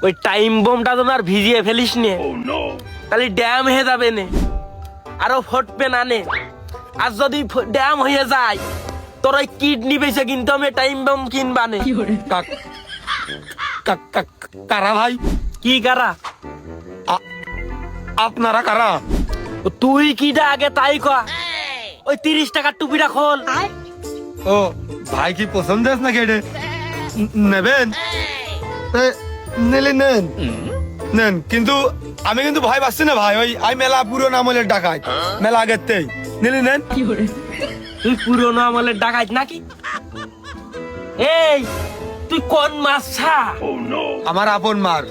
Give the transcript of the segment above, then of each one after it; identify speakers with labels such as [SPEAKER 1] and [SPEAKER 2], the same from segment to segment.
[SPEAKER 1] ওই টাইম বোমটা তোমার ভিজিয়ে ফেলিস নে, তাহলে ড্যাম হয়ে যাবে নে, আরো ফুটবে না নে। আর যদি ড্যাম হয়ে যায় তোর ওই কিডনি বেঁচে কিন্তু আমি টাইম বোম কিনবা নে।
[SPEAKER 2] কারা ভাই?
[SPEAKER 1] কি কারা?
[SPEAKER 2] আপনারা কারা?
[SPEAKER 1] তুই কিটা আগে তাই কয়া। ওই 30 টাকার টুপিটা খোল।
[SPEAKER 2] ও ভাই কি পছন্দ আছে নাকি এটা? নেবেন? নিলে নেন নেন, কিন্তু আমি কিন্তু ভয় পাচ্ছি না ভাই। ওই আমি মেলা পুরোনো আমলের ডাকাত, মেলা আগের তেই। নিলে নেন।
[SPEAKER 1] তুই পুরোনো আমলের ডাকাত নাকি? এই তুই কোন মাছছা?
[SPEAKER 2] আমার আপন মার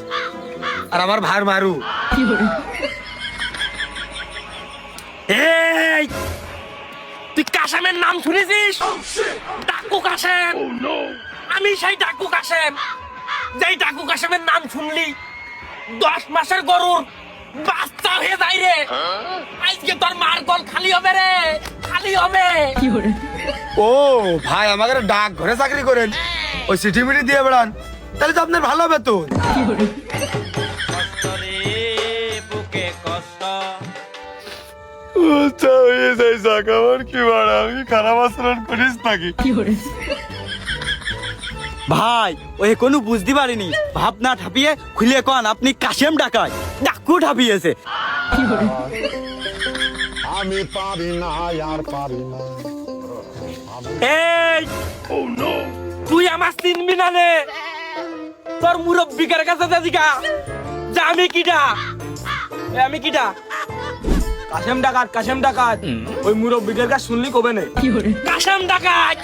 [SPEAKER 2] আর আমার ভাইয়ের মারু।
[SPEAKER 1] এই তুই কাশেমের নাম শুনেছিস? ডাকু কাশেম। আমি সেই ডাকু কাশেম, যেই ডাকু কাশেমের নাম শুনলি 10 মাসের গরুর বাচ্চা হয়ে যায় রে। আজকে তোর মার কল খালি হবে রে, খালি হবে।
[SPEAKER 2] ও ভাই, আমাকে ডাক ঘরে চাকরি করেন, ওই চিঠি মিঠি দিয়ে বেড়ান, তাহলে তো আপনার ভালো হবে তো। আমি খারাপ আচরণ করিস নাকি?
[SPEAKER 3] ভাই ওই কোনো বুঝতে পারিনি, ভাবনা ঠাপিয়ে খুলে কন আপনি কাশেম ডাকায় ডাকু ঠাপিয়েছে।
[SPEAKER 4] আমি পারি না আর পারি না।
[SPEAKER 1] এই তুই আমার চিনবি না রে? তোর মুরব্বিকার কাছে দিকা যে আমি কিটা, আমি কিটা।
[SPEAKER 3] কাশেম ডাকাত, কাশেম ডাকাত, ওই মুরব্বিদের কাছে শুনলি কবে নে?
[SPEAKER 1] কাশেম ডাকাত,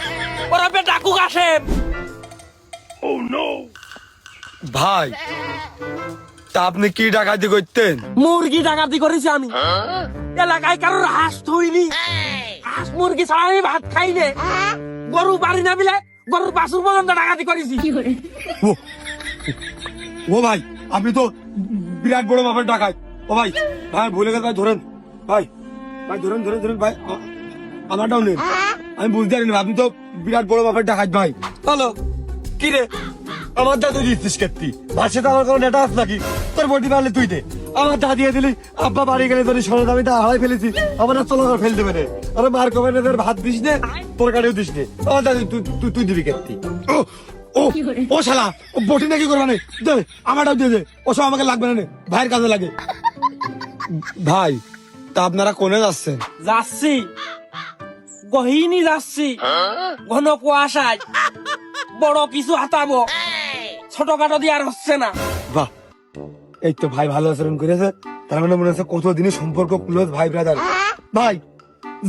[SPEAKER 1] ওরা বে ডাকু কাশেম।
[SPEAKER 2] ভাই তা আপনি কি ডাকাতি করতেন?
[SPEAKER 1] মুরগি ডাকাতি করেছি আমি। এলাকায় কারোর হাঁস থইনি, হাঁস মুরগি ছাড়া আমি ভাত খাই নে। গরু বাড়ি না বিলে গরুর বাছুর পর্যন্ত ডাকাতি করেছি।
[SPEAKER 2] ও ভাই, আপনি তো বিরাট বড় মাপের ডাকাত। ও ভাই, ভাই ভুলে গেছে ভাই, ধরেন ভাই, ভাই ধরেন ধরেন ধরেন ভাই, আমারটাও নেন। আমি বুঝতে পারিনি, আপনি তো বিরাট বড় মাপের ডাকাত ভাই। হ্যালো, কি রে আমার দা তুই দিচ্ছিস কেত্তি? ভাষে তো আমার কোনো নেটা আছে নাকি? তোর বটি পারলে তুই দে, আমার দা দিয়ে দিলি। আব্বা বাড়ি গেলে তোর সরদ আমি তা হারাই ফেলেছি, আমার আর চলা ফেল দেবে রে। আরে মার কবে না, ভাত দিস নে, তোর কাছেও দিস নে, আমার দা তুই দিবি কেত্তি। ও ও ও শালা, ও বটি নাকি করবা নেই, দে আমারটাও দিয়ে দে। ওসব আমাকে লাগবে না, ভাইয়ের কাজে লাগে। ভাই তা আপনারা কোনে যাচ্ছেন?
[SPEAKER 1] যাচ্ছি গহিনী, যাচ্ছি ঘন কুয়াশায়। বড় কিছু হাতাবো, ছোটখাটো দিয়ে আর হচ্ছে না।
[SPEAKER 2] বাহ, এই তো ভাই ভালো আচরণ করেছে, তার মানে মনে হচ্ছে কতদিনের সম্পর্ক ক্লোজ ভাই ব্রাদার। ভাই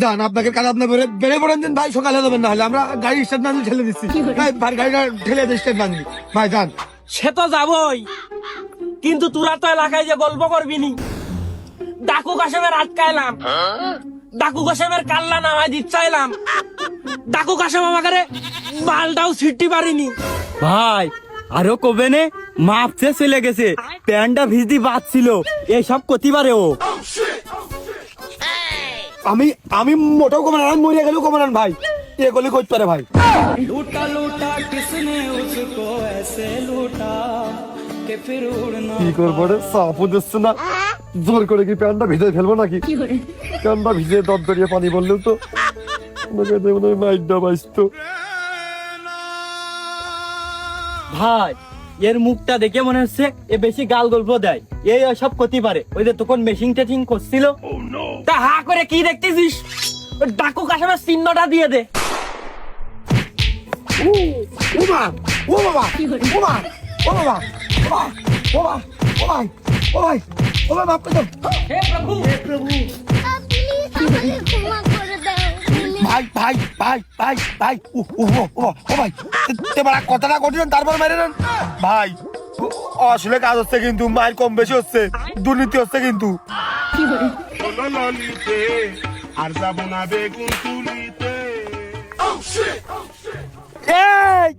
[SPEAKER 2] যান, আপনাকে কাজ আপনি বেড়ে পড়েন দিন ভাই, সকালে যাবেন, না হলে আমরা গাড়ি স্টার্ট না ঠেলে দিচ্ছি ভাই, গাড়িটা ঠেলে স্টার্ট না দিবি ভাই, যান।
[SPEAKER 1] সে তো যাবই, কিন্তু তোরা তো এলাকায় যে গল্প করবি নি। ডাকু কাশেমের আটকাইলাম, ডাকু কাশেমের কাল্লা নামাই দিচ্ছাইলাম। ডাকু কাশেম আমাকে বালটাও ছিটতে পারিনি।
[SPEAKER 3] ভাই আরো কবে নে, মাপছে চলে গেছে, প্যান্টটা ভিজদি বাদ ছিল, এইসব করতে পারে ও।
[SPEAKER 2] আমি আমি মোটাও কমানো, আমি মরিয়া গেলেও কমানো ভাই, এগুলি করতে পারে ভাই।
[SPEAKER 5] लूटा लूटा किसने उसको ऐसे लूटा कि फिर उड़ना।
[SPEAKER 2] কি করবো রে, সাপও দিচ্ছে না, জোর করে কি প্যান্টটা ভিজে ফেলবো নাকি? প্যান্টটা ভিজে দর দরিয়ে পানি বললেও তো আমাকে মাইডা বাঁচতো।
[SPEAKER 3] ভাই এর মুখটা দেখে মনে হচ্ছে এ বেশি গাল গল্প দেয়, এই সব করতে পারে। ওই যে তখন মেশিং টেশিং করছিল।
[SPEAKER 1] তা হা করে কি দেখতেছিস? ওই ডাকু কাশেমের চিহ্নটা দিয়ে দে।
[SPEAKER 2] ও মা, ও বাবা, ও মা, ও বাবা, ও মা, ও ভাই, ও ভাই, ও বাবা, আপনি তো
[SPEAKER 6] প্লিজ ক্ষমা করে দাও।
[SPEAKER 2] ভাই ভাই ভাই ভাই ভাই, ও ভাই, বড় কথাটা কঠিন, তারপর মেরে নেন ভাই। আসলে কাজ হচ্ছে, কিন্তু মায়ের কম বেশি হচ্ছে, দুর্নীতি হচ্ছে কিন্তু।
[SPEAKER 4] আর যাবো না বেগুন তুলিতে।
[SPEAKER 1] এই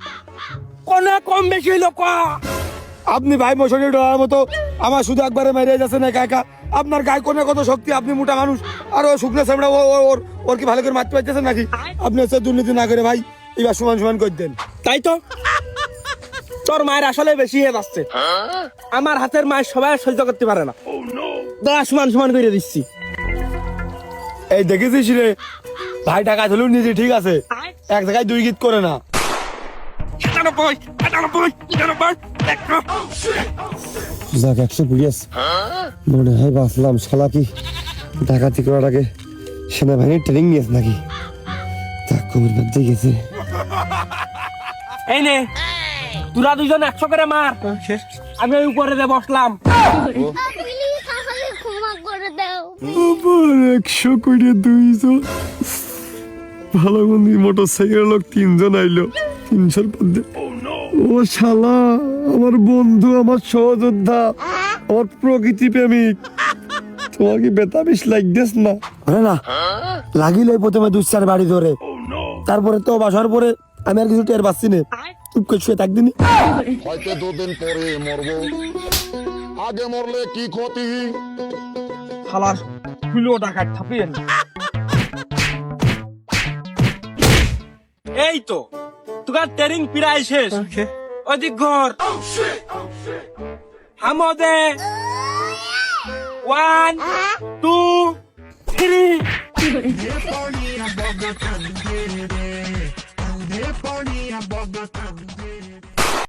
[SPEAKER 1] কোন কম বেশি হইলো ক?
[SPEAKER 2] আপনি ভাই মশারি ডরার মতো আমার শুধু একবারে মেরে যাচ্ছেন একা একা। আপনার গায়ে কোনে কত শক্তি, আপনি মোটা মানুষ, আর ও শুকনো চামড়া, ওর কি ভালো করে মারতে পারতেছেন নাকি? আপনি হচ্ছে দুর্নীতি না করে ভাই এবার সমান সমান করে দেন।
[SPEAKER 1] তাই তো তোর মায়ের আসলে বেশি হয়ে যাচ্ছে। আমার হাতের মায়ের সবাই সহ্য করতে পারে না। দাঁড়া, সমান সমান করে দিচ্ছি।
[SPEAKER 2] এই দেখেছিস রে, ভাই টাকা ধরলেও নিজে ঠিক আছে, এক জায়গায় দুই গীত করে না।
[SPEAKER 1] 97, 98, 99, 100।
[SPEAKER 2] যাক 120 মনে হয় বাঁচলাম। শালা কি ডাকাতি করার আগে সেনাবাহিনীর ট্রেনিং নিয়েছে নাকি? তাক কবির মধ্যে গেছে।
[SPEAKER 1] এই নে, তোরা দুজন 100 করে মার, আমি ওই উপরে দিয়ে বসলাম।
[SPEAKER 6] প্লিজ আমাকে ক্ষমা করে দাও।
[SPEAKER 2] আবার 100 করে 200। ভালো মন্দি মোটর সাইকেল লোক 3 জন আইলো, 300 মধ্যে। ও শালা, আমার বন্ধু, আমার সহযোদ্ধা, আমার প্রকৃতি প্রেমিক, তোমাকে বেতাবিস লাগতেস না? আরে না, লাগিলে প্রথমে 2-4 বাড়ি ধরে, তারপরে তো বাসার পরে আমি আর কিছু টের পাচ্ছি না। চুপ করে শুয়ে থাকদিনি।
[SPEAKER 7] হয়তো 2 দিন পরে মরবো, আগে মরলে কি ক্ষতি?
[SPEAKER 1] খালাস খুলো টাকা ছাপিয়েন। এই তো তোর ট্রেনিং প্রায় শেষ। ওদিক ঘর হামদে 1 2 3।